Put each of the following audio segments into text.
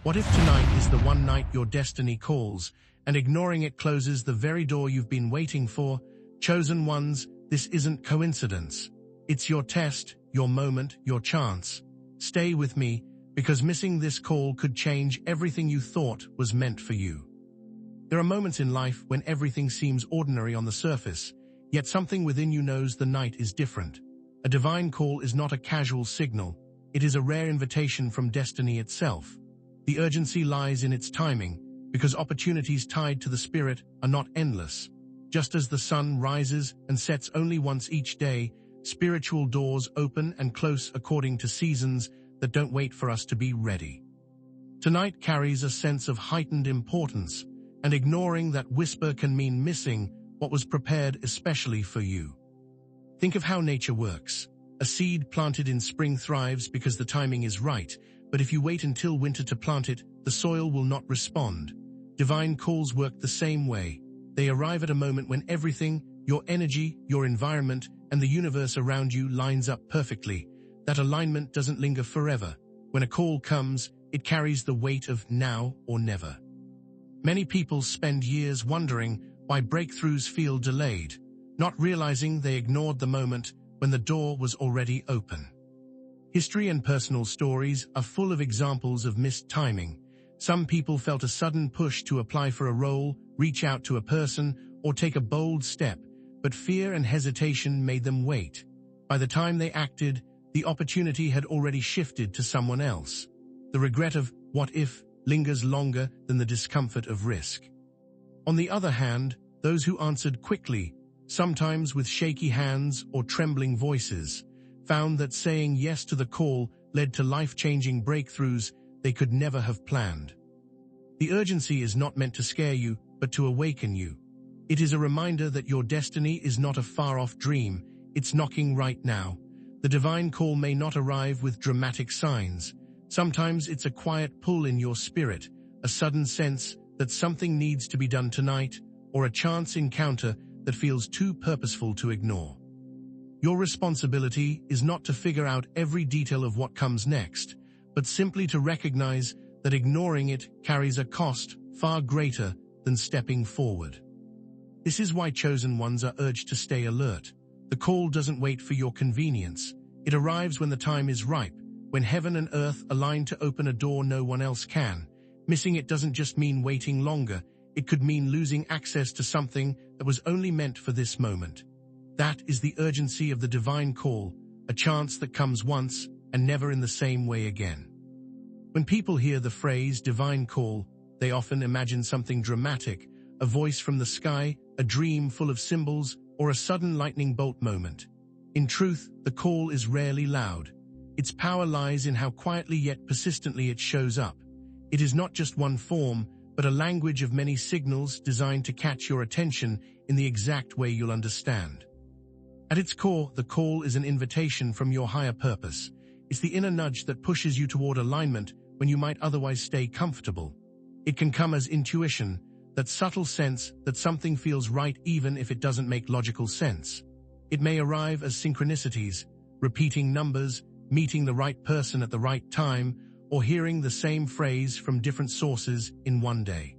What if tonight is the one night your destiny calls, and ignoring it closes the very door you've been waiting for? Chosen ones, this isn't coincidence. It's your test, your moment, your chance. Stay with me, because missing this call could change everything you thought was meant for you. There are moments in life when everything seems ordinary on the surface, yet something within you knows the night is different. A divine call is not a casual signal, it is a rare invitation from destiny itself. The urgency lies in its timing, because opportunities tied to the spirit are not endless. Just as the sun rises and sets only once each day, spiritual doors open and close according to seasons that don't wait for us to be ready. Tonight carries a sense of heightened importance, and ignoring that whisper can mean missing what was prepared especially for you. Think of how nature works. A seed planted in spring thrives because the timing is right, but if you wait until winter to plant it, the soil will not respond. Divine calls work the same way. They arrive at a moment when everything, your energy, your environment, and the universe around you lines up perfectly. That alignment doesn't linger forever. When a call comes, it carries the weight of now or never. Many people spend years wondering why breakthroughs feel delayed, not realizing they ignored the moment when the door was already open. History and personal stories are full of examples of missed timing. Some people felt a sudden push to apply for a role, reach out to a person, or take a bold step, but fear and hesitation made them wait. By the time they acted, the opportunity had already shifted to someone else. The regret of what if lingers longer than the discomfort of risk. On the other hand, those who answered quickly, sometimes with shaky hands or trembling voices, found that saying yes to the call led to life-changing breakthroughs they could never have planned. The urgency is not meant to scare you, but to awaken you. It is a reminder that your destiny is not a far-off dream, it's knocking right now. The divine call may not arrive with dramatic signs. Sometimes it's a quiet pull in your spirit, a sudden sense that something needs to be done tonight, or a chance encounter that feels too purposeful to ignore. Your responsibility is not to figure out every detail of what comes next, but simply to recognize that ignoring it carries a cost far greater than stepping forward. This is why chosen ones are urged to stay alert. The call doesn't wait for your convenience. It arrives when the time is ripe, when heaven and earth align to open a door no one else can. Missing it doesn't just mean waiting longer, it could mean losing access to something that was only meant for this moment. That is the urgency of the divine call, a chance that comes once and never in the same way again. When people hear the phrase divine call, they often imagine something dramatic, a voice from the sky, a dream full of symbols, or a sudden lightning bolt moment. In truth, the call is rarely loud. Its power lies in how quietly yet persistently it shows up. It is not just one form, but a language of many signals designed to catch your attention in the exact way you'll understand. At its core, the call is an invitation from your higher purpose. It's the inner nudge that pushes you toward alignment when you might otherwise stay comfortable. It can come as intuition, that subtle sense that something feels right even if it doesn't make logical sense. It may arrive as synchronicities, repeating numbers, meeting the right person at the right time, or hearing the same phrase from different sources in one day.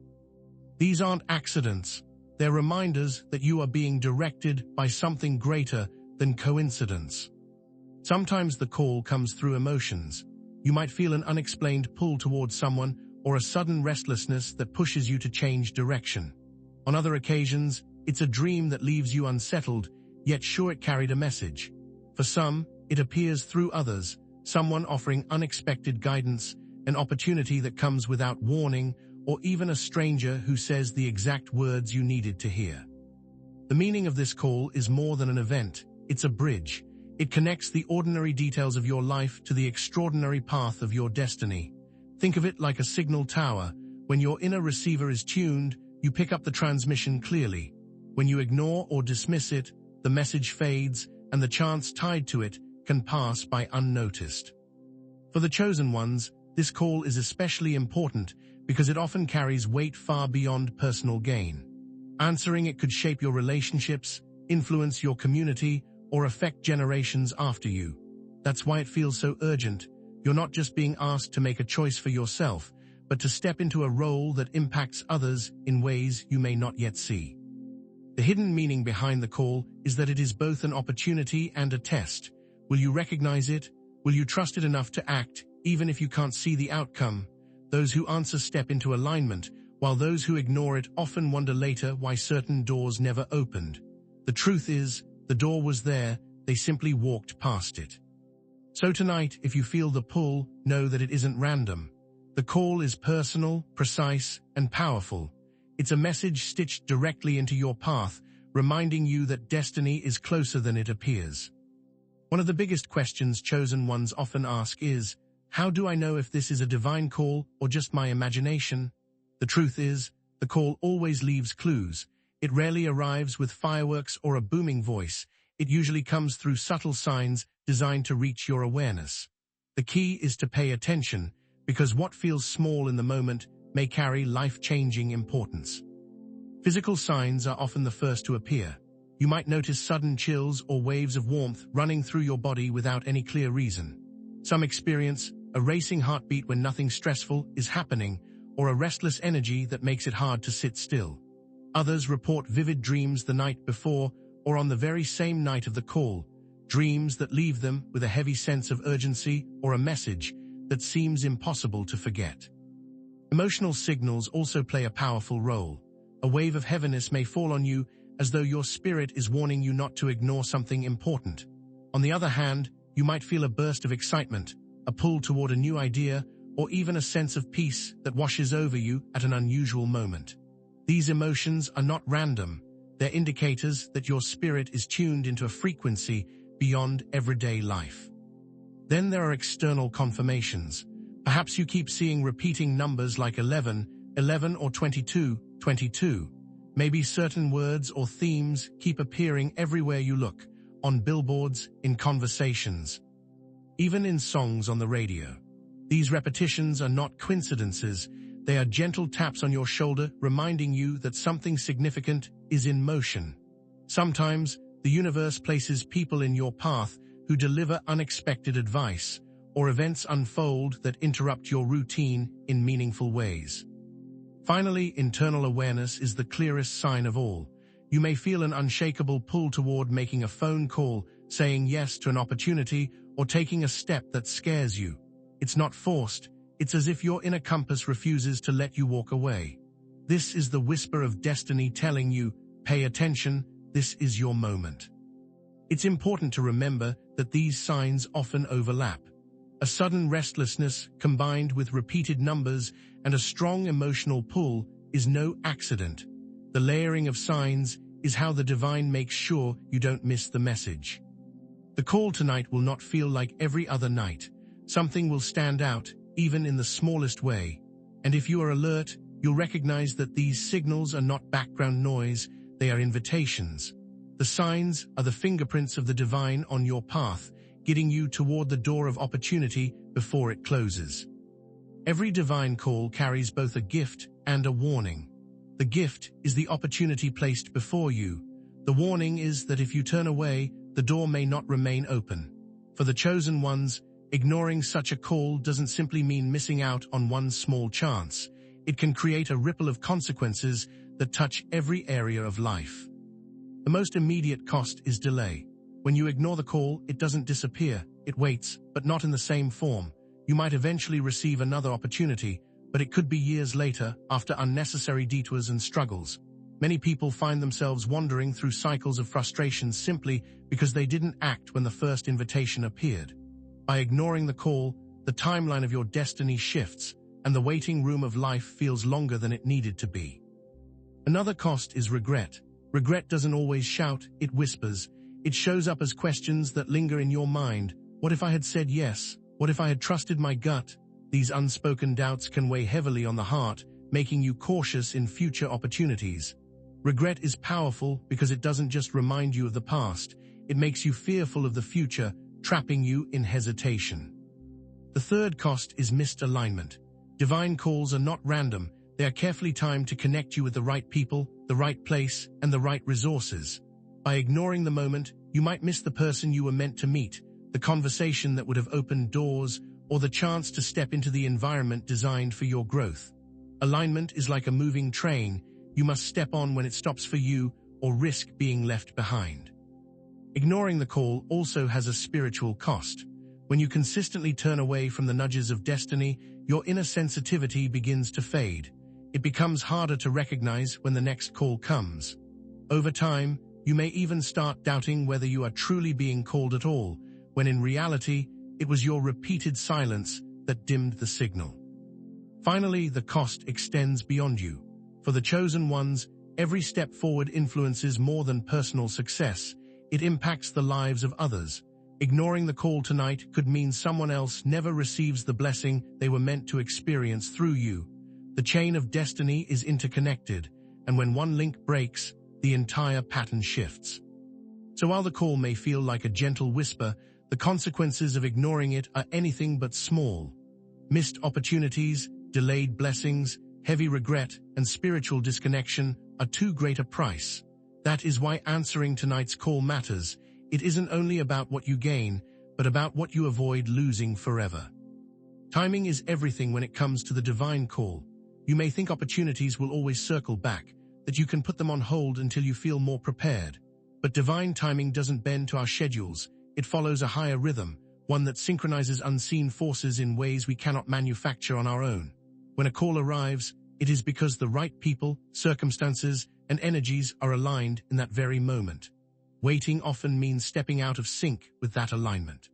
These aren't accidents, they're reminders that you are being directed by something greater than coincidence. Sometimes the call comes through emotions. You might feel an unexplained pull towards someone or a sudden restlessness that pushes you to change direction. On other occasions, it's a dream that leaves you unsettled, yet sure it carried a message. For some, it appears through others, someone offering unexpected guidance, an opportunity that comes without warning, or even a stranger who says the exact words you needed to hear. The meaning of this call is more than an event, it's a bridge. It connects the ordinary details of your life to the extraordinary path of your destiny. Think of it like a signal tower. When your inner receiver is tuned, you pick up the transmission clearly. When you ignore or dismiss it, the message fades, and the chance tied to it can pass by unnoticed. For the chosen ones, this call is especially important because it often carries weight far beyond personal gain. Answering it could shape your relationships, influence your community, or affect generations after you. That's why it feels so urgent. You're not just being asked to make a choice for yourself, but to step into a role that impacts others in ways you may not yet see. The hidden meaning behind the call is that it is both an opportunity and a test. Will you recognize it? Will you trust it enough to act, even if you can't see the outcome? Those who answer step into alignment, while those who ignore it often wonder later why certain doors never opened. The truth is, the door was there, they simply walked past it. So tonight, if you feel the pull, know that it isn't random. The call is personal, precise, and powerful. It's a message stitched directly into your path, reminding you that destiny is closer than it appears. One of the biggest questions chosen ones often ask is, how do I know if this is a divine call or just my imagination? The truth is, the call always leaves clues. It rarely arrives with fireworks or a booming voice. It usually comes through subtle signs designed to reach your awareness. The key is to pay attention, because what feels small in the moment may carry life-changing importance. Physical signs are often the first to appear. You might notice sudden chills or waves of warmth running through your body without any clear reason. Some experience a racing heartbeat when nothing stressful is happening, or a restless energy that makes it hard to sit still. Others report vivid dreams the night before or on the very same night of the call, dreams that leave them with a heavy sense of urgency or a message that seems impossible to forget. Emotional signals also play a powerful role. A wave of heaviness may fall on you as though your spirit is warning you not to ignore something important. On the other hand, you might feel a burst of excitement, a pull toward a new idea, or even a sense of peace that washes over you at an unusual moment. These emotions are not random. They're indicators that your spirit is tuned into a frequency beyond everyday life. Then there are external confirmations. Perhaps you keep seeing repeating numbers like 11, 11 or 22, 22. Maybe certain words or themes keep appearing everywhere you look, on billboards, in conversations, even in songs on the radio. These repetitions are not coincidences. They are gentle taps on your shoulder reminding you that something significant is in motion. Sometimes, the universe places people in your path who deliver unexpected advice, or events unfold that interrupt your routine in meaningful ways. Finally, internal awareness is the clearest sign of all. You may feel an unshakable pull toward making a phone call, saying yes to an opportunity, or taking a step that scares you. It's not forced. It's as if your inner compass refuses to let you walk away. This is the whisper of destiny telling you, pay attention, this is your moment. It's important to remember that these signs often overlap. A sudden restlessness combined with repeated numbers and a strong emotional pull is no accident. The layering of signs is how the divine makes sure you don't miss the message. The call tonight will not feel like every other night. Something will stand out, even in the smallest way. And if you are alert, you'll recognize that these signals are not background noise, they are invitations. The signs are the fingerprints of the divine on your path, guiding you toward the door of opportunity before it closes. Every divine call carries both a gift and a warning. The gift is the opportunity placed before you. The warning is that if you turn away, the door may not remain open. For the chosen ones, ignoring such a call doesn't simply mean missing out on one small chance. It can create a ripple of consequences that touch every area of life. The most immediate cost is delay. When you ignore the call, it doesn't disappear. It waits, but not in the same form. You might eventually receive another opportunity, but it could be years later, after unnecessary detours and struggles. Many people find themselves wandering through cycles of frustration simply because they didn't act when the first invitation appeared. By ignoring the call, the timeline of your destiny shifts, and the waiting room of life feels longer than it needed to be. Another cost is regret. Regret doesn't always shout, it whispers. It shows up as questions that linger in your mind. What if I had said yes? What if I had trusted my gut? These unspoken doubts can weigh heavily on the heart, making you cautious in future opportunities. Regret is powerful because it doesn't just remind you of the past, it makes you fearful of the future, trapping you in hesitation. The third cost is missed alignment. Divine calls are not random, they are carefully timed to connect you with the right people, the right place, and the right resources. By ignoring the moment, you might miss the person you were meant to meet, the conversation that would have opened doors, or the chance to step into the environment designed for your growth. Alignment is like a moving train. You must step on when it stops for you or risk being left behind. Ignoring the call also has a spiritual cost. When you consistently turn away from the nudges of destiny, your inner sensitivity begins to fade. It becomes harder to recognize when the next call comes. Over time, you may even start doubting whether you are truly being called at all, when in reality, it was your repeated silence that dimmed the signal. Finally, the cost extends beyond you. For the chosen ones, every step forward influences more than personal success. It impacts the lives of others. Ignoring the call tonight could mean someone else never receives the blessing they were meant to experience through you. The chain of destiny is interconnected, and when one link breaks, the entire pattern shifts. So while the call may feel like a gentle whisper, the consequences of ignoring it are anything but small. Missed opportunities, delayed blessings, heavy regret, and spiritual disconnection are too great a price. That is why answering tonight's call matters. It isn't only about what you gain, but about what you avoid losing forever. Timing is everything when it comes to the divine call. You may think opportunities will always circle back, that you can put them on hold until you feel more prepared. But divine timing doesn't bend to our schedules. It follows a higher rhythm, one that synchronizes unseen forces in ways we cannot manufacture on our own. When a call arrives, it is because the right people, circumstances, and energies are aligned in that very moment. Waiting often means stepping out of sync with that alignment.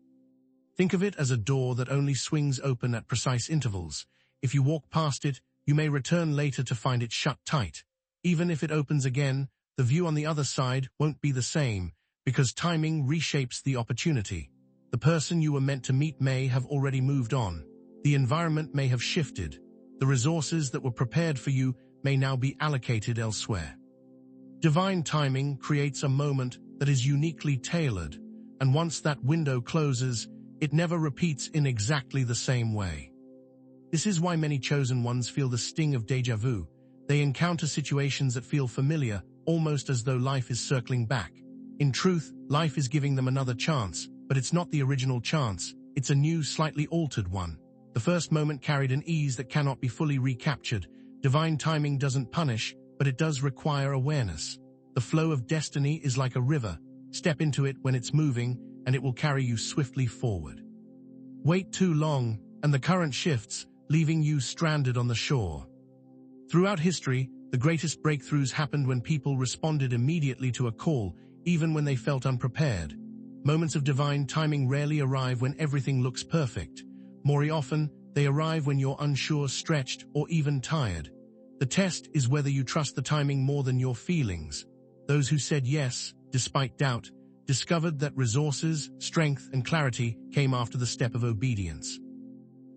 Think of it as a door that only swings open at precise intervals. If you walk past it, you may return later to find it shut tight. Even if it opens again, the view on the other side won't be the same, because timing reshapes the opportunity. The person you were meant to meet may have already moved on. The environment may have shifted. The resources that were prepared for you may now be allocated elsewhere. Divine timing creates a moment that is uniquely tailored, and once that window closes, it never repeats in exactly the same way. This is why many chosen ones feel the sting of déjà vu. They encounter situations that feel familiar, almost as though life is circling back. In truth, life is giving them another chance, but it's not the original chance. It's a new, slightly altered one. The first moment carried an ease that cannot be fully recaptured. Divine timing doesn't punish, but it does require awareness. The flow of destiny is like a river. Step into it when it's moving, and it will carry you swiftly forward. Wait too long, and the current shifts, leaving you stranded on the shore. Throughout history, the greatest breakthroughs happened when people responded immediately to a call, even when they felt unprepared. Moments of divine timing rarely arrive when everything looks perfect. More often, they arrive when you're unsure, stretched, or even tired. The test is whether you trust the timing more than your feelings. Those who said yes, despite doubt, discovered that resources, strength, and clarity came after the step of obedience.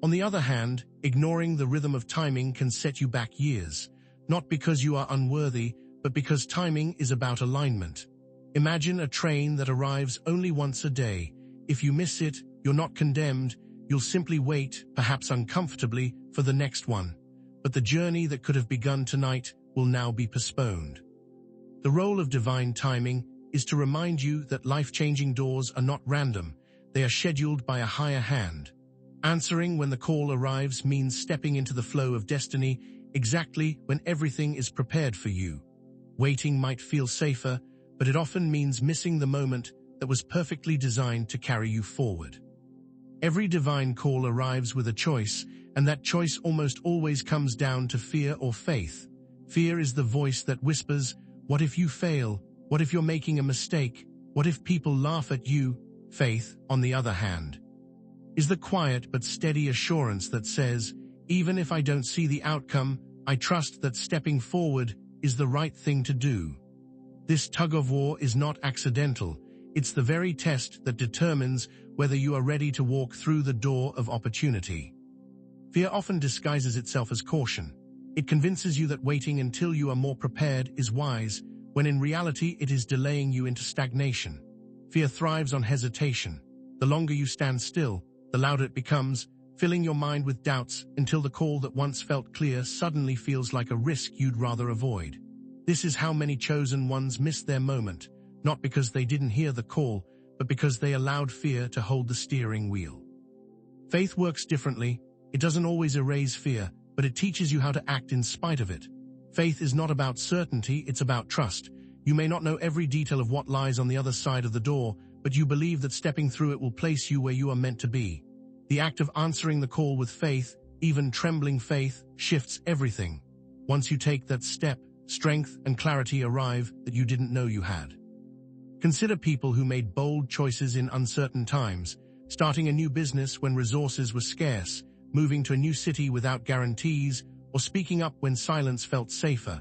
On the other hand, ignoring the rhythm of timing can set you back years, not because you are unworthy, but because timing is about alignment. Imagine a train that arrives only once a day. If you miss it, you're not condemned. You'll simply wait, perhaps uncomfortably, for the next one. But the journey that could have begun tonight will now be postponed. The role of divine timing is to remind you that life-changing doors are not random. They are scheduled by a higher hand. Answering when the call arrives means stepping into the flow of destiny exactly when everything is prepared for you. Waiting might feel safer, but it often means missing the moment that was perfectly designed to carry you forward. Every divine call arrives with a choice, and that choice almost always comes down to fear or faith. Fear is the voice that whispers, "What if you fail? What if you're making a mistake? What if people laugh at you?" Faith, on the other hand, is the quiet but steady assurance that says, "Even if I don't see the outcome, I trust that stepping forward is the right thing to do." This tug-of-war is not accidental. It's the very test that determines whether you are ready to walk through the door of opportunity. Fear often disguises itself as caution. It convinces you that waiting until you are more prepared is wise, when in reality it is delaying you into stagnation. Fear thrives on hesitation. The longer you stand still, the louder it becomes, filling your mind with doubts until the call that once felt clear suddenly feels like a risk you'd rather avoid. This is how many chosen ones miss their moment, not because they didn't hear the call, but because they allowed fear to hold the steering wheel. Faith works differently. It doesn't always erase fear, but it teaches you how to act in spite of it. Faith is not about certainty, it's about trust. You may not know every detail of what lies on the other side of the door, but you believe that stepping through it will place you where you are meant to be. The act of answering the call with faith, even trembling faith, shifts everything. Once you take that step, strength and clarity arrive that you didn't know you had. Consider people who made bold choices in uncertain times, starting a new business when resources were scarce, moving to a new city without guarantees, or speaking up when silence felt safer.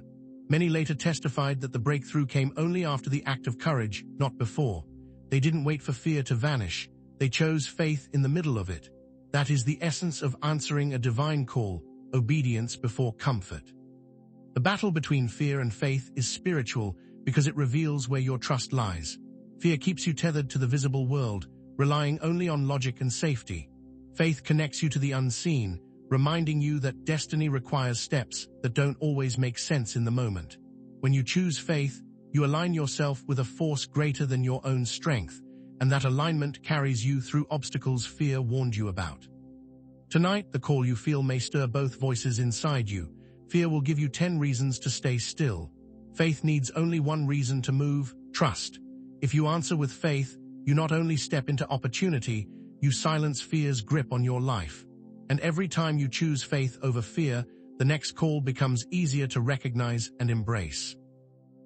Many later testified that the breakthrough came only after the act of courage, not before. They didn't wait for fear to vanish. They chose faith in the middle of it. That is the essence of answering a divine call, obedience before comfort. The battle between fear and faith is spiritual because it reveals where your trust lies. Fear keeps you tethered to the visible world, relying only on logic and safety. Faith connects you to the unseen, reminding you that destiny requires steps that don't always make sense in the moment. When you choose faith, you align yourself with a force greater than your own strength, and that alignment carries you through obstacles fear warned you about. Tonight, the call you feel may stir both voices inside you. Fear will give you 10 reasons to stay still. Faith needs only one reason to move: trust. If you answer with faith, you not only step into opportunity, you silence fear's grip on your life. And every time you choose faith over fear, the next call becomes easier to recognize and embrace.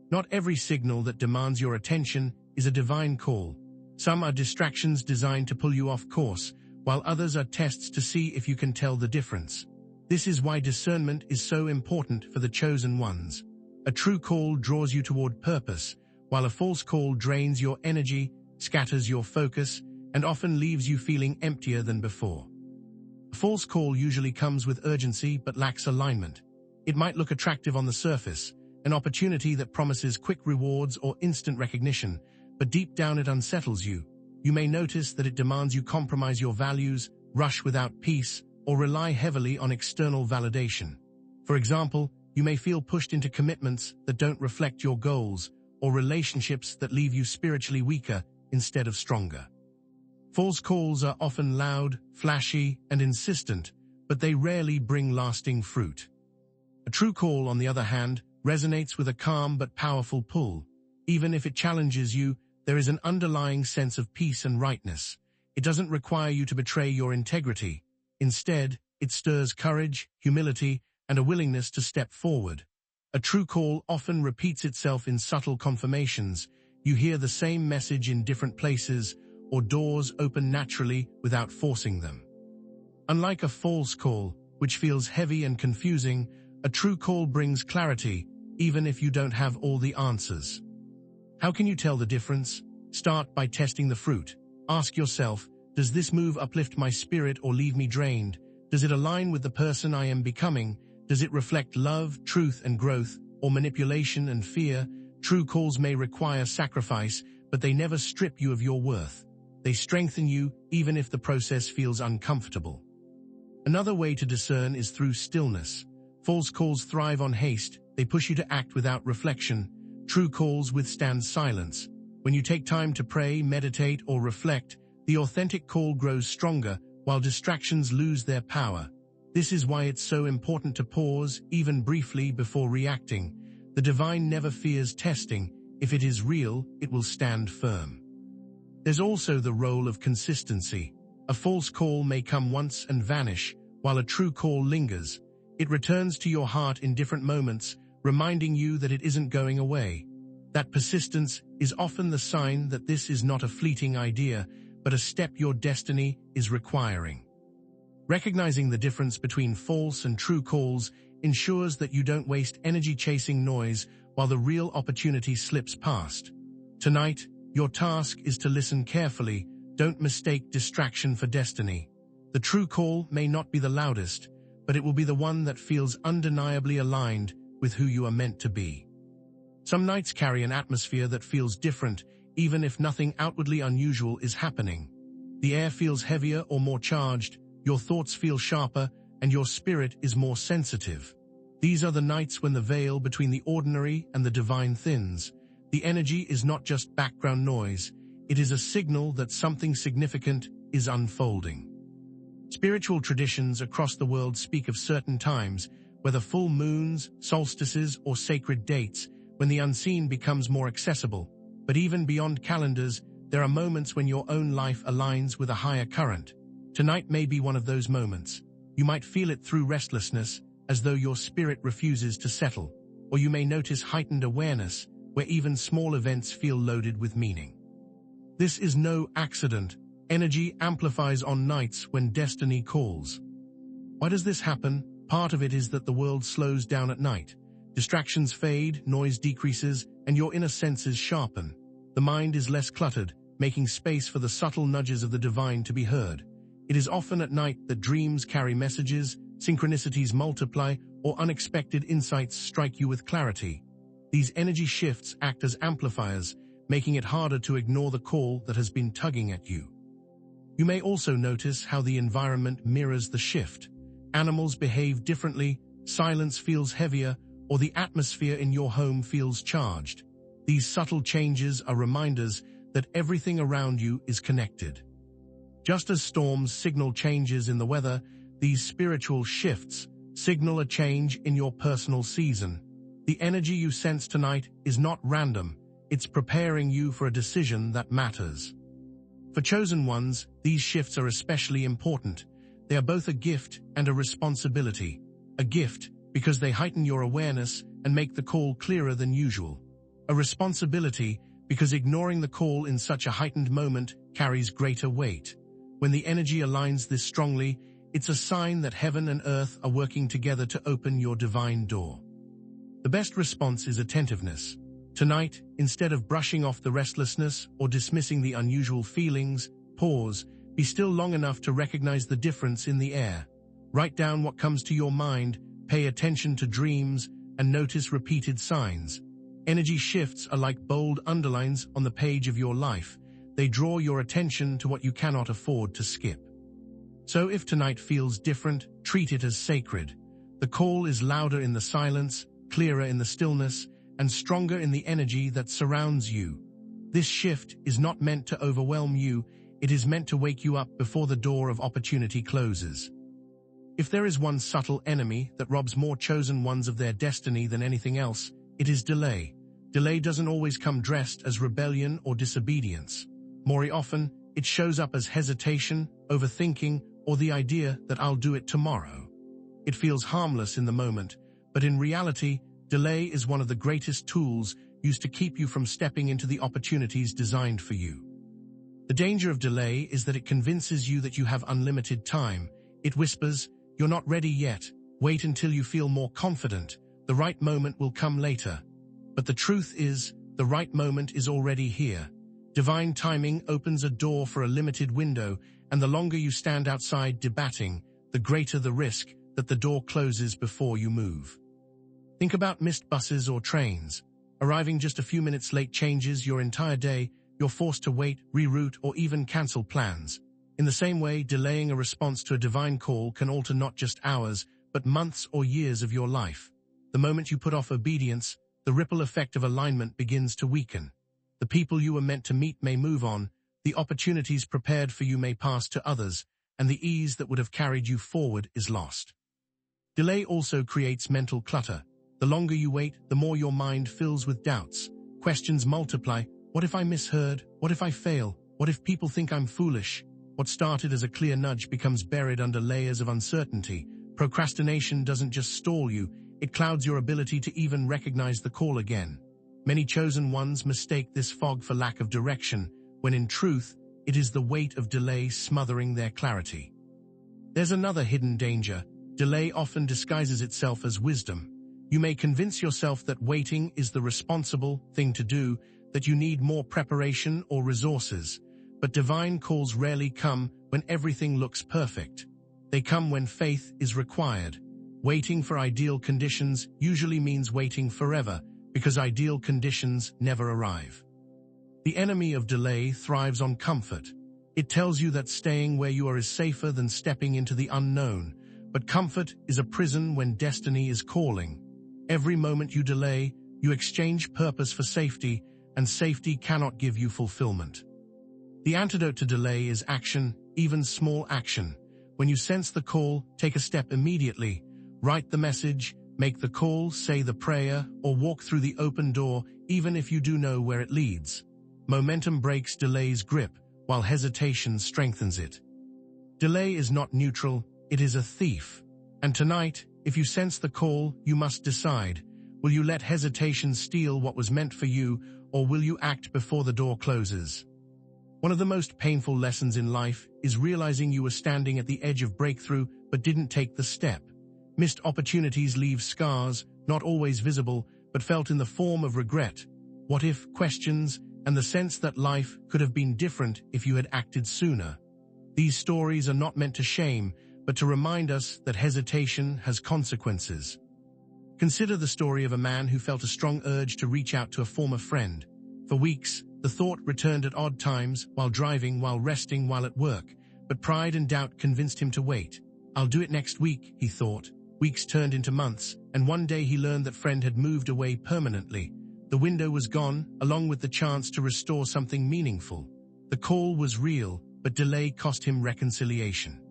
Not every signal that demands your attention is a divine call. Some are distractions designed to pull you off course, while others are tests to see if you can tell the difference. This is why discernment is so important for the chosen ones. A true call draws you toward purpose, while a false call drains your energy, scatters your focus, and often leaves you feeling emptier than before. A false call usually comes with urgency but lacks alignment. It might look attractive on the surface, an opportunity that promises quick rewards or instant recognition, but deep down it unsettles you. You may notice that it demands you compromise your values, rush without peace, or rely heavily on external validation. For example, you may feel pushed into commitments that don't reflect your goals, or relationships that leave you spiritually weaker instead of stronger. False calls are often loud, flashy, and insistent, but they rarely bring lasting fruit. A true call, on the other hand, resonates with a calm but powerful pull. Even if it challenges you, there is an underlying sense of peace and rightness. It doesn't require you to betray your integrity. Instead, it stirs courage, humility, and a willingness to step forward. A true call often repeats itself in subtle confirmations. You hear the same message in different places, or doors open naturally without forcing them. Unlike a false call, which feels heavy and confusing, a true call brings clarity, even if you don't have all the answers. How can you tell the difference? Start by testing the fruit. Ask yourself, does this move uplift my spirit or leave me drained? Does it align with the person I am becoming? Does it reflect love, truth, and growth, or manipulation and fear? True calls may require sacrifice, but they never strip you of your worth. They strengthen you, even if the process feels uncomfortable. Another way to discern is through stillness. False calls thrive on haste. They push you to act without reflection. True calls withstand silence. When you take time to pray, meditate, or reflect, the authentic call grows stronger, while distractions lose their power. This is why it's so important to pause, even briefly, before reacting. The divine never fears testing. If it is real, it will stand firm. There's also the role of consistency. A false call may come once and vanish, while a true call lingers. It returns to your heart in different moments, reminding you that it isn't going away. That persistence is often the sign that this is not a fleeting idea, but a step your destiny is requiring. Recognizing the difference between false and true calls ensures that you don't waste energy chasing noise while the real opportunity slips past. Tonight, your task is to listen carefully. Don't mistake distraction for destiny. The true call may not be the loudest, but it will be the one that feels undeniably aligned with who you are meant to be. Some nights carry an atmosphere that feels different, even if nothing outwardly unusual is happening. The air feels heavier or more charged, your thoughts feel sharper, and your spirit is more sensitive. These are the nights when the veil between the ordinary and the divine thins. The energy is not just background noise, it is a signal that something significant is unfolding. Spiritual traditions across the world speak of certain times, whether full moons, solstices, or sacred dates, when the unseen becomes more accessible. But even beyond calendars, there are moments when your own life aligns with a higher current. Tonight may be one of those moments. You might feel it through restlessness, as though your spirit refuses to settle, or you may notice heightened awareness, where even small events feel loaded with meaning. This is no accident. Energy amplifies on nights when destiny calls. Why does this happen? Part of it is that the world slows down at night. Distractions fade, noise decreases, and your inner senses sharpen. The mind is less cluttered, making space for the subtle nudges of the divine to be heard. It is often at night that dreams carry messages, synchronicities multiply, or unexpected insights strike you with clarity. These energy shifts act as amplifiers, making it harder to ignore the call that has been tugging at you. You may also notice how the environment mirrors the shift. Animals behave differently, silence feels heavier, or the atmosphere in your home feels charged. These subtle changes are reminders that everything around you is connected. Just as storms signal changes in the weather, these spiritual shifts signal a change in your personal season. The energy you sense tonight is not random. It's preparing you for a decision that matters. For chosen ones, these shifts are especially important. They are both a gift and a responsibility. A gift because they heighten your awareness and make the call clearer than usual. A responsibility because ignoring the call in such a heightened moment carries greater weight. When the energy aligns this strongly, it's a sign that heaven and earth are working together to open your divine door. The best response is attentiveness. Tonight, instead of brushing off the restlessness or dismissing the unusual feelings, pause, be still long enough to recognize the difference in the air. Write down what comes to your mind, pay attention to dreams, and notice repeated signs. Energy shifts are like bold underlines on the page of your life. They draw your attention to what you cannot afford to skip. So if tonight feels different, treat it as sacred. The call is louder in the silence, clearer in the stillness, and stronger in the energy that surrounds you. This shift is not meant to overwhelm you, it is meant to wake you up before the door of opportunity closes. If there is one subtle enemy that robs more chosen ones of their destiny than anything else, it is delay. Delay doesn't always come dressed as rebellion or disobedience. More often, it shows up as hesitation, overthinking, or the idea that I'll do it tomorrow. It feels harmless in the moment, but in reality, delay is one of the greatest tools used to keep you from stepping into the opportunities designed for you. The danger of delay is that it convinces you that you have unlimited time. It whispers, "You're not ready yet. Wait until you feel more confident. The right moment will come later." But the truth is, the right moment is already here. Divine timing opens a door for a limited window, and the longer you stand outside debating, the greater the risk that the door closes before you move. Think about missed buses or trains. Arriving just a few minutes late changes your entire day. You're forced to wait, reroute, or even cancel plans. In the same way, delaying a response to a divine call can alter not just hours, but months or years of your life. The moment you put off obedience, the ripple effect of alignment begins to weaken. The people you were meant to meet may move on, the opportunities prepared for you may pass to others, and the ease that would have carried you forward is lost. Delay also creates mental clutter. The longer you wait, the more your mind fills with doubts. Questions multiply. What if I misheard? What if I fail? What if people think I'm foolish? What started as a clear nudge becomes buried under layers of uncertainty. Procrastination doesn't just stall you, it clouds your ability to even recognize the call again. Many chosen ones mistake this fog for lack of direction, when in truth, it is the weight of delay smothering their clarity. There's another hidden danger. Delay often disguises itself as wisdom. You may convince yourself that waiting is the responsible thing to do, that you need more preparation or resources. But divine calls rarely come when everything looks perfect. They come when faith is required. Waiting for ideal conditions usually means waiting forever, because ideal conditions never arrive. The enemy of delay thrives on comfort. It tells you that staying where you are is safer than stepping into the unknown, but comfort is a prison when destiny is calling. Every moment you delay, you exchange purpose for safety, and safety cannot give you fulfillment. The antidote to delay is action, even small action. When you sense the call, take a step immediately. Write the message, make the call, say the prayer, or walk through the open door, even if you do know where it leads. Momentum breaks delay's grip, while hesitation strengthens it. Delay is not neutral, it is a thief. And tonight, if you sense the call, you must decide. Will you let hesitation steal what was meant for you, or will you act before the door closes? One of the most painful lessons in life is realizing you were standing at the edge of breakthrough but didn't take the step. Missed opportunities leave scars, not always visible, but felt in the form of regret, what if questions, and the sense that life could have been different if you had acted sooner. These stories are not meant to shame, but to remind us that hesitation has consequences. Consider the story of a man who felt a strong urge to reach out to a former friend. For weeks, the thought returned at odd times, while driving, while resting, while at work, but pride and doubt convinced him to wait. I'll do it next week, he thought. Weeks turned into months, and one day he learned that friend had moved away permanently. The window was gone, along with the chance to restore something meaningful. The call was real, but delay cost him reconciliation.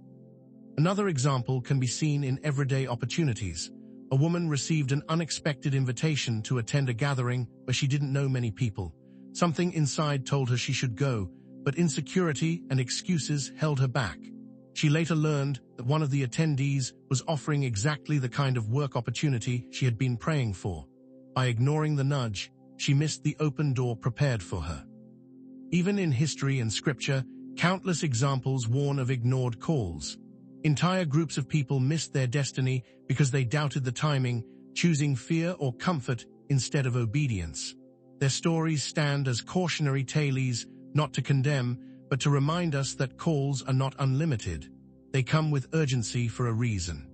Another example can be seen in everyday opportunities. A woman received an unexpected invitation to attend a gathering where she didn't know many people. Something inside told her she should go, but insecurity and excuses held her back. She later learned that one of the attendees was offering exactly the kind of work opportunity she had been praying for. By ignoring the nudge, she missed the open door prepared for her. Even in history and scripture, countless examples warn of ignored calls. Entire groups of people missed their destiny because they doubted the timing, choosing fear or comfort instead of obedience. Their stories stand as cautionary tales, not to condemn, but to remind us that calls are not unlimited. They come with urgency for a reason.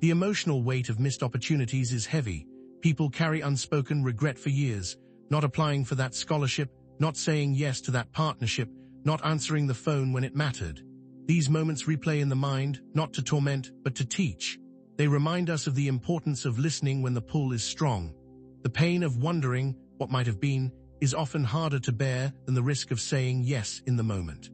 The emotional weight of missed opportunities is heavy. People carry unspoken regret for years, not applying for that scholarship, not saying yes to that partnership, not answering the phone when it mattered. These moments replay in the mind, not to torment, but to teach. They remind us of the importance of listening when the pull is strong. The pain of wondering what might have been is often harder to bear than the risk of saying yes in the moment.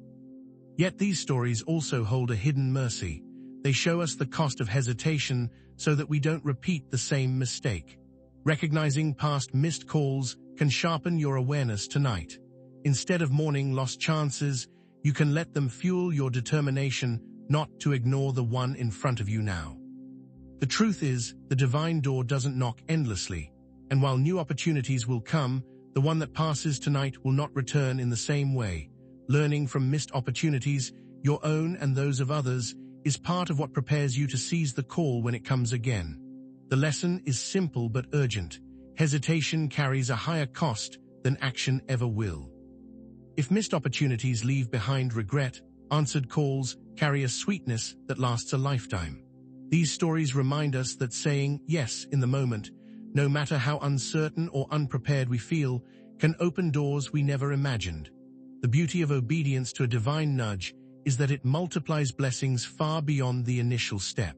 Yet these stories also hold a hidden mercy. They show us the cost of hesitation so that we don't repeat the same mistake. Recognizing past missed calls can sharpen your awareness tonight. Instead of mourning lost chances, you can let them fuel your determination not to ignore the one in front of you now. The truth is, the divine door doesn't knock endlessly, and while new opportunities will come, the one that passes tonight will not return in the same way. Learning from missed opportunities, your own and those of others, is part of what prepares you to seize the call when it comes again. The lesson is simple but urgent. Hesitation carries a higher cost than action ever will. If missed opportunities leave behind regret, answered calls carry a sweetness that lasts a lifetime. These stories remind us that saying yes in the moment, no matter how uncertain or unprepared we feel, can open doors we never imagined. The beauty of obedience to a divine nudge is that it multiplies blessings far beyond the initial step.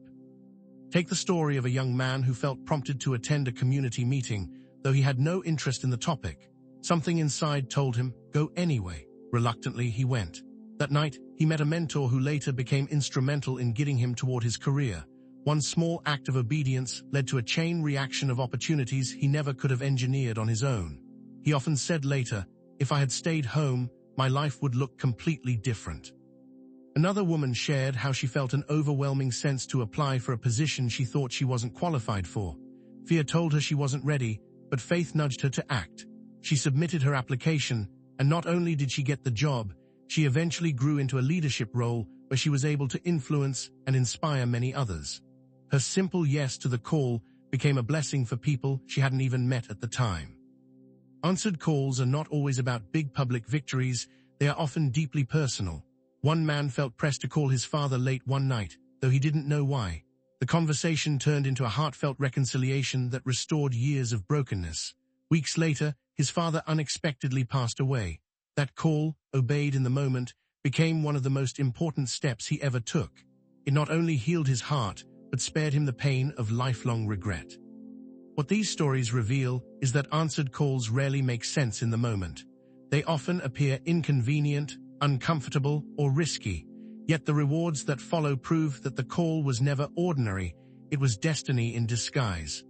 Take the story of a young man who felt prompted to attend a community meeting, though he had no interest in the topic. Something inside told him, go anyway. Reluctantly, he went. That night, he met a mentor who later became instrumental in getting him toward his career. One small act of obedience led to a chain reaction of opportunities he never could have engineered on his own. He often said later, if I had stayed home, my life would look completely different. Another woman shared how she felt an overwhelming sense to apply for a position she thought she wasn't qualified for. Fear told her she wasn't ready, but faith nudged her to act. She submitted her application, and not only did she get the job, she eventually grew into a leadership role where she was able to influence and inspire many others. Her simple yes to the call became a blessing for people she hadn't even met at the time. Answered calls are not always about big public victories, they are often deeply personal. One man felt pressed to call his father late one night, though he didn't know why. The conversation turned into a heartfelt reconciliation that restored years of brokenness. Weeks later, his father unexpectedly passed away. That call, obeyed in the moment, became one of the most important steps he ever took. It not only healed his heart, but spared him the pain of lifelong regret. What these stories reveal is that answered calls rarely make sense in the moment. They often appear inconvenient, uncomfortable, or risky. Yet the rewards that follow prove that the call was never ordinary, it was destiny in disguise.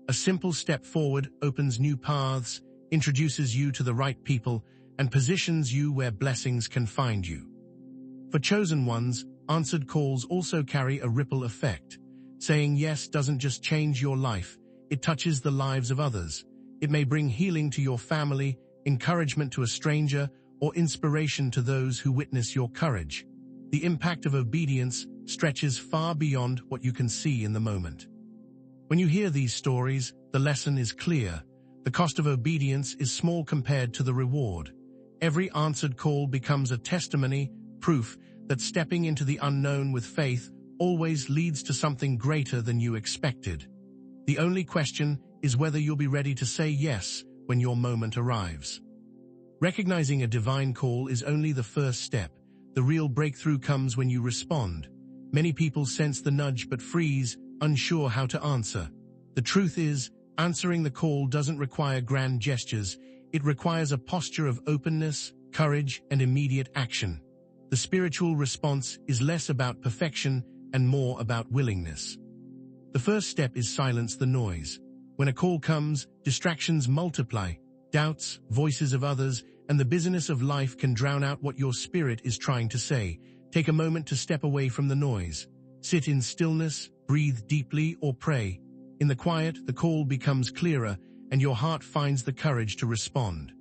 A simple step forward opens new paths, introduces you to the right people, and positions you where blessings can find you. For chosen ones, answered calls also carry a ripple effect. Saying yes doesn't just change your life, it touches the lives of others. It may bring healing to your family, encouragement to a stranger, or inspiration to those who witness your courage. The impact of obedience stretches far beyond what you can see in the moment. When you hear these stories, the lesson is clear. The cost of obedience is small compared to the reward. Every answered call becomes a testimony, proof that stepping into the unknown with faith always leads to something greater than you expected. The only question is whether you'll be ready to say yes when your moment arrives. Recognizing a divine call is only the first step. The real breakthrough comes when you respond. Many people sense the nudge but freeze, unsure how to answer. The truth is, answering the call doesn't require grand gestures. It requires a posture of openness, courage, and immediate action. The spiritual response is less about perfection and more about willingness. The first step is silence the noise. When a call comes, distractions multiply. Doubts, voices of others, and the busyness of life can drown out what your spirit is trying to say. Take a moment to step away from the noise. Sit in stillness, breathe deeply, or pray. In the quiet, the call becomes clearer, and your heart finds the courage to respond.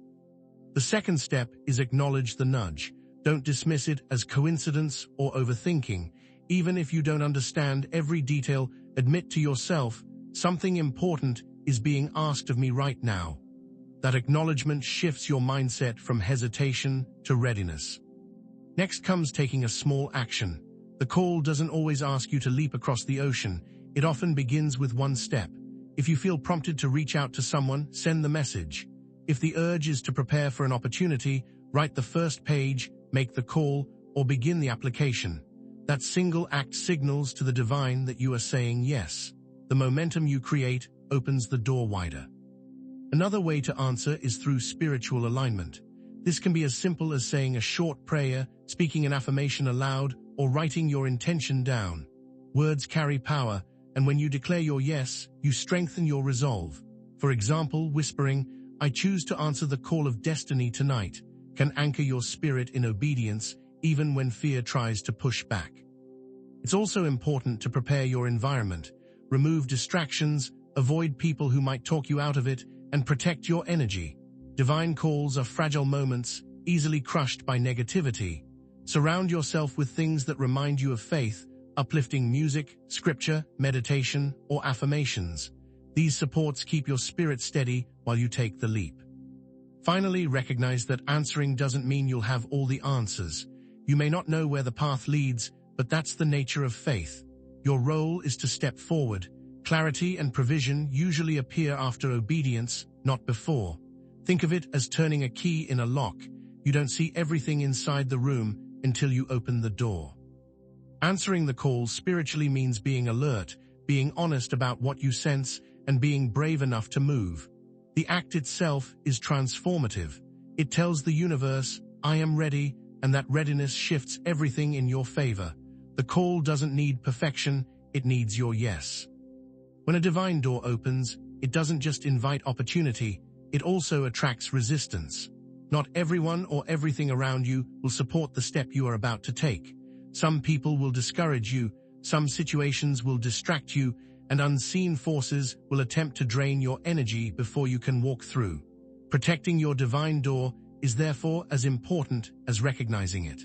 The second step is acknowledge the nudge. Don't dismiss it as coincidence or overthinking. Even if you don't understand every detail, admit to yourself, something important is being asked of me right now. That acknowledgement shifts your mindset from hesitation to readiness. Next comes taking a small action. The call doesn't always ask you to leap across the ocean. It often begins with one step. If you feel prompted to reach out to someone, send the message. If the urge is to prepare for an opportunity, write the first page, make the call, or begin the application. That single act signals to the divine that you are saying yes. The momentum you create opens the door wider. Another way to answer is through spiritual alignment. This can be as simple as saying a short prayer, speaking an affirmation aloud, or writing your intention down. Words carry power, and when you declare your yes, you strengthen your resolve. For example, whispering, "I choose to answer the call of destiny tonight," can anchor your spirit in obedience even when fear tries to push back. It's also important to prepare your environment. Remove distractions, avoid people who might talk you out of it, and protect your energy. Divine calls are fragile moments, easily crushed by negativity. Surround yourself with things that remind you of faith, uplifting music, scripture, meditation, or affirmations. These supports keep your spirit steady while you take the leap. Finally, recognize that answering doesn't mean you'll have all the answers. You may not know where the path leads, but that's the nature of faith. Your role is to step forward. Clarity and provision usually appear after obedience, not before. Think of it as turning a key in a lock. You don't see everything inside the room until you open the door. Answering the call spiritually means being alert, being honest about what you sense, and being brave enough to move. The act itself is transformative. It tells the universe, "I am ready," and that readiness shifts everything in your favor. The call doesn't need perfection, it needs your yes. When a divine door opens, it doesn't just invite opportunity, it also attracts resistance. Not everyone or everything around you will support the step you are about to take. Some people will discourage you, some situations will distract you, and unseen forces will attempt to drain your energy before you can walk through. Protecting your divine door is therefore as important as recognizing it.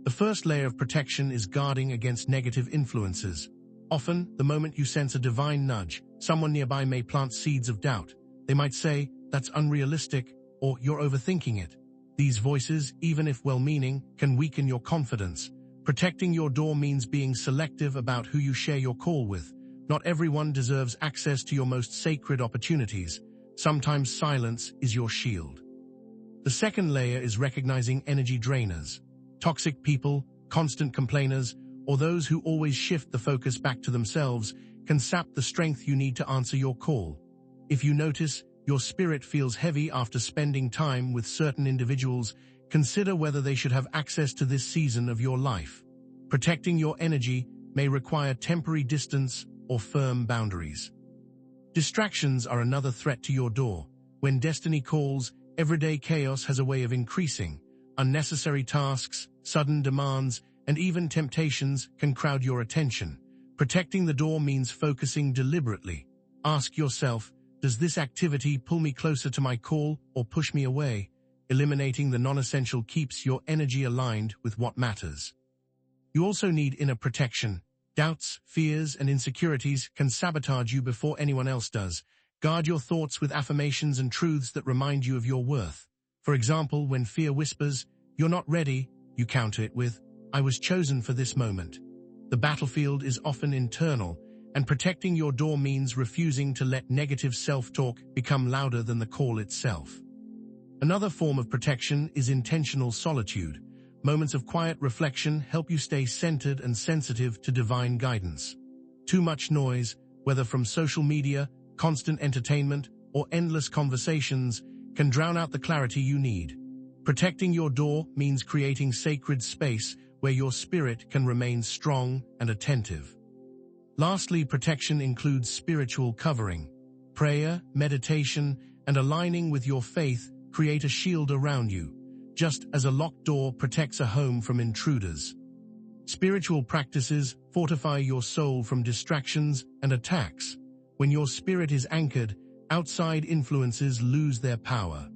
The first layer of protection is guarding against negative influences. Often, the moment you sense a divine nudge, someone nearby may plant seeds of doubt. They might say, "That's unrealistic," or "You're overthinking it." These voices, even if well-meaning, can weaken your confidence. Protecting your door means being selective about who you share your call with. Not everyone deserves access to your most sacred opportunities. Sometimes silence is your shield. The second layer is recognizing energy drainers. Toxic people, constant complainers, or those who always shift the focus back to themselves can sap the strength you need to answer your call. If you notice your spirit feels heavy after spending time with certain individuals, consider whether they should have access to this season of your life. Protecting your energy may require temporary distance or firm boundaries. Distractions are another threat to your door. When destiny calls, everyday chaos has a way of increasing. Unnecessary tasks, sudden demands, and even temptations can crowd your attention. Protecting the door means focusing deliberately. Ask yourself, does this activity pull me closer to my call or push me away? Eliminating the non-essential keeps your energy aligned with what matters. You also need inner protection. Doubts, fears, and insecurities can sabotage you before anyone else does. Guard your thoughts with affirmations and truths that remind you of your worth. For example, when fear whispers, "You're not ready," you counter it with, "I was chosen for this moment." The battlefield is often internal, and protecting your door means refusing to let negative self-talk become louder than the call itself. Another form of protection is intentional solitude. Moments of quiet reflection help you stay centered and sensitive to divine guidance. Too much noise, whether from social media, constant entertainment, or endless conversations, can drown out the clarity you need. Protecting your door means creating sacred space where your spirit can remain strong and attentive. Lastly, protection includes spiritual covering. Prayer, meditation, and aligning with your faith create a shield around you, just as a locked door protects a home from intruders. Spiritual practices fortify your soul from distractions and attacks. When your spirit is anchored, outside influences lose their power.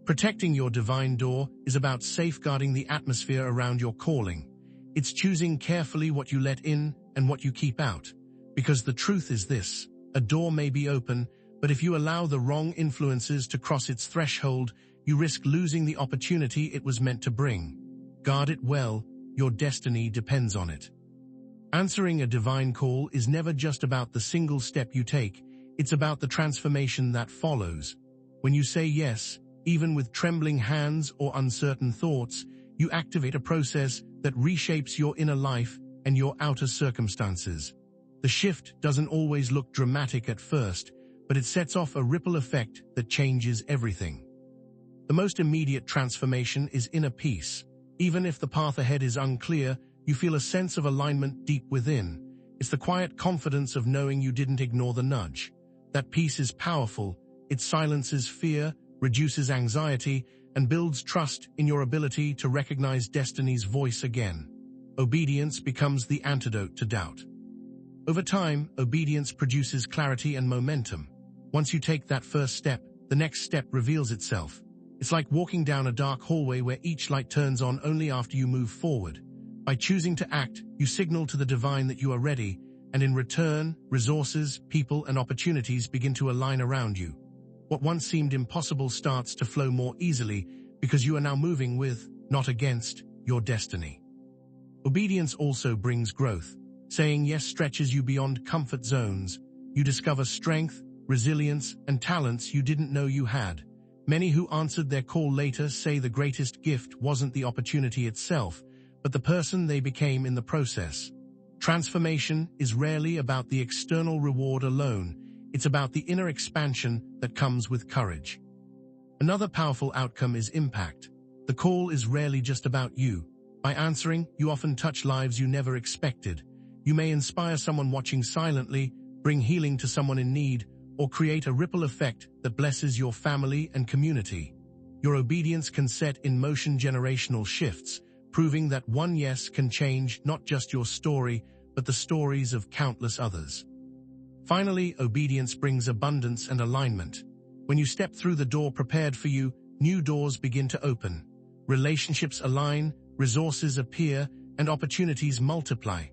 Protecting your divine door is about safeguarding the atmosphere around your calling. It's choosing carefully what you let in and what you keep out. Because the truth is this: a door may be open, but if you allow the wrong influences to cross its threshold, you risk losing the opportunity it was meant to bring. Guard it well, your destiny depends on it. Answering a divine call is never just about the single step you take, it's about the transformation that follows. When you say yes, even with trembling hands or uncertain thoughts, you activate a process that reshapes your inner life and your outer circumstances. The shift doesn't always look dramatic at first, but it sets off a ripple effect that changes everything. The most immediate transformation is inner peace. Even if the path ahead is unclear, you feel a sense of alignment deep within. It's the quiet confidence of knowing you didn't ignore the nudge. That peace is powerful. It silences fear, reduces anxiety, and builds trust in your ability to recognize destiny's voice again. Obedience becomes the antidote to doubt. Over time, obedience produces clarity and momentum. Once you take that first step, the next step reveals itself. It's like walking down a dark hallway where each light turns on only after you move forward. By choosing to act, you signal to the divine that you are ready, and in return, resources, people, and opportunities begin to align around you. What once seemed impossible starts to flow more easily because you are now moving with, not against, your destiny. Obedience also brings growth. Saying yes stretches you beyond comfort zones. You discover strength, resilience, and talents you didn't know you had. Many who answered their call later say the greatest gift wasn't the opportunity itself, but the person they became in the process. Transformation is rarely about the external reward alone. It's about the inner expansion that comes with courage. Another powerful outcome is impact. The call is rarely just about you. By answering, you often touch lives you never expected. You may inspire someone watching silently, bring healing to someone in need, or create a ripple effect that blesses your family and community. Your obedience can set in motion generational shifts, proving that one yes can change not just your story, but the stories of countless others. Finally, obedience brings abundance and alignment. When you step through the door prepared for you, new doors begin to open. Relationships align, resources appear, and opportunities multiply.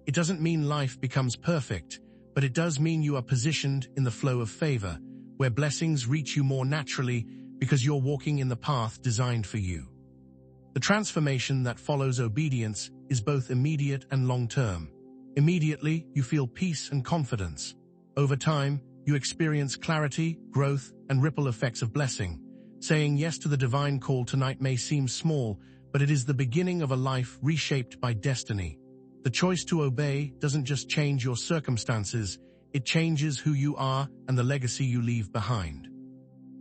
It doesn't mean life becomes perfect, but it does mean you are positioned in the flow of favor, where blessings reach you more naturally because you're walking in the path designed for you. The transformation that follows obedience is both immediate and long-term. Immediately, you feel peace and confidence. Over time, you experience clarity, growth, and ripple effects of blessing. Saying yes to the divine call tonight may seem small, but it is the beginning of a life reshaped by destiny. The choice to obey doesn't just change your circumstances, it changes who you are and the legacy you leave behind.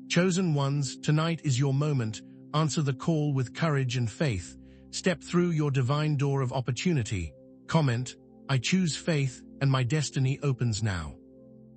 Chosen ones, tonight is your moment. Answer the call with courage and faith. Step through your divine door of opportunity. Comment, "I choose faith, and my destiny opens now."